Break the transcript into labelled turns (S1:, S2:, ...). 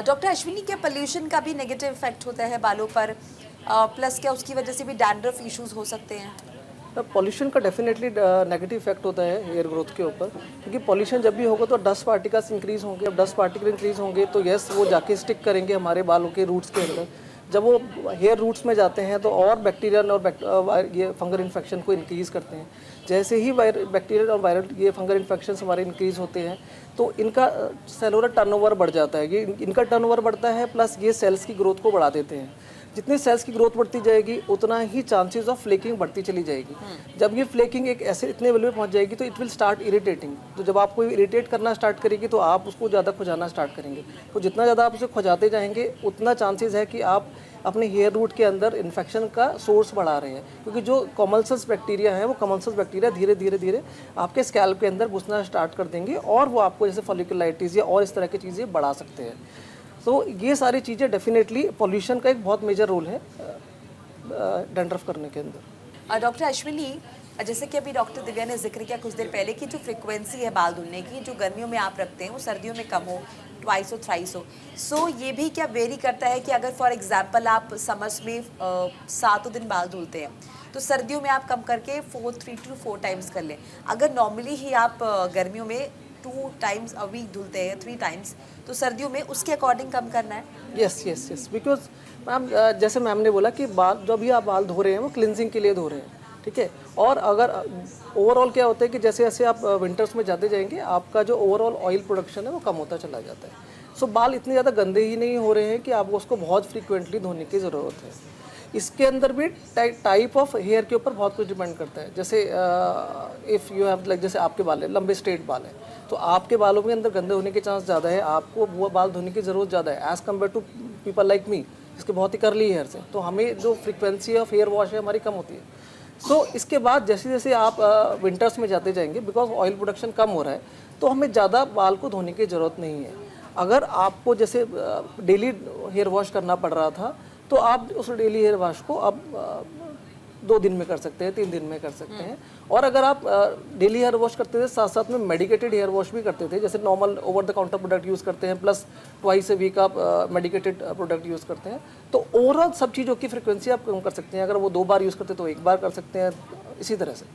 S1: Doctor Ashwini, क्या pollution का भी नेगेटिव इफेक्ट होता है बालों पर? प्लस क्या उसकी वजह से भी डैंड्रफ इश्यूज हो सकते हैं?
S2: पॉल्यूशन का डेफिनेटली नेगेटिव इफेक्ट होता है हेयर ग्रोथ के ऊपर, क्योंकि पॉल्यूशन जब भी होगा तो डस्ट पार्टिकल्स इंक्रीज होंगे। अब डस्ट पार्टिकल इंक्रीज होंगे तो यस वो जाके स्टिक करेंगे हमारे बालों के रूट्स के अंदर। जब वो हेयर रूट्स में जाते हैं तो और बैक्टीरियल और ये फंगल इन्फेक्शन को इंक्रीज़ करते हैं। जैसे ही बैक्टीरियल और वायरल ये फंगल इन्फेक्शन हमारे इंक्रीज़ होते हैं तो इनका सेलुलर टर्नओवर बढ़ जाता है। ये इनका टर्नओवर बढ़ता है, प्लस ये सेल्स की ग्रोथ को बढ़ा देते हैं। जितनी सेल्स की ग्रोथ बढ़ती जाएगी उतना ही चांसेस ऑफ फ्लेकिंग बढ़ती चली जाएगी। जब ये फ्लेकिंग एक ऐसे इतने लेवल पे पहुंच जाएगी तो इट विल स्टार्ट इरिटेटिंग। तो जब आपको इरिटेट करना स्टार्ट करेगी तो आप उसको ज़्यादा खुजाना स्टार्ट करेंगे। तो जितना ज़्यादा आप उसे खुजाते जाएंगे उतना चांसेस है कि आप अपने हेयर रूट के अंदर इन्फेक्शन का सोर्स बढ़ा रहे हैं, क्योंकि जो कॉमल्सस बैक्टीरिया है वो कॉमल्सस बैक्टीरिया धीरे धीरे धीरे आपके स्कैल्प के अंदर घुसना स्टार्ट कर देंगे और वो आपको जैसे फॉलिकुलाइटिस या और इस तरह की चीज़ें बढ़ा सकते हैं। तो ये सारी चीज़ें डेफिनेटली पॉल्यूशन का एक बहुत मेजर रोल है डैंड्रफ करने के अंदर।
S1: डॉक्टर अश्विनी, जैसे कि अभी डॉक्टर दिव्या ने जिक्र किया कुछ देर पहले कि जो फ्रिक्वेंसी है बाल धुलने की, जो गर्मियों में आप रखते हैं वो सर्दियों में कम हो, ट्वाइस हो थ्राइस हो। सो ये भी क्या वेरी करता है कि अगर फॉर एग्जांपल आप समर्स में 7 दिन बाल धुलते हैं तो सर्दियों में आप कम करके 3 to 4 टाइम्स कर लें। अगर नॉर्मली ही आप गर्मियों में 2 टाइम्स अ वीक धुलते हैं, 3 टाइम्स, तो सर्दियों में उसके अकॉर्डिंग कम करना है।
S2: Yes yes yes, because ma'am जैसे मैम ने बोला कि बाल जो भी आप बाल धो रहे हैं वो क्लिनजिंग के लिए धो रहे हैं, ठीक है। और अगर ओवरऑल क्या होता है कि जैसे जैसे आप विंटर्स में जाते जाएंगे आपका जो ओवरऑल ऑयल प्रोडक्शन है वो कम होता चला जाता है। सो बाल इतने ज़्यादा गंदे ही नहीं हो रहे हैं कि आपको उसको बहुत फ्रीक्वेंटली धोने की ज़रूरत है। इसके अंदर भी टाइप ऑफ हेयर के ऊपर बहुत कुछ डिपेंड करता है। जैसे इफ़ यू हैव लाइक जैसे आपके बाल है, लंबे स्ट्रेट बाल है, तो आपके बालों के अंदर गंदे होने के चांस ज़्यादा है, आपको वो बाल धोने की ज़रूरत ज़्यादा है as compare to people like me जिसके बहुत ही करली हेयर्स हैं। तो हमें जो फ्रीक्वेंसी ऑफ हेयर वॉश है हमारी कम होती है। सो इसके बाद जैसे जैसे आप विंटर्स में जाते जाएंगे, बिकॉज ऑयल प्रोडक्शन कम हो रहा है, तो हमें ज़्यादा बाल को धोने की ज़रूरत नहीं है। अगर आपको जैसे डेली हेयर वॉश करना पड़ रहा था तो आप उस डेली हेयर वॉश को अब 2 दिन में कर सकते हैं, 3 दिन में कर सकते हैं। और अगर आप डेली हेयर वॉश करते थे साथ साथ में मेडिकेटेड हेयर वॉश भी करते थे, जैसे normal over the counter product use करते हैं प्लस ट्वाइस ए वीक आप मेडिकेटेड प्रोडक्ट यूज़ करते हैं, तो ओवरऑल सब चीज़ों की फ्रिक्वेंसी आप कम कर सकते हैं। अगर वो 2 बार यूज़ करते तो 1 बार कर सकते हैं, इसी तरह से।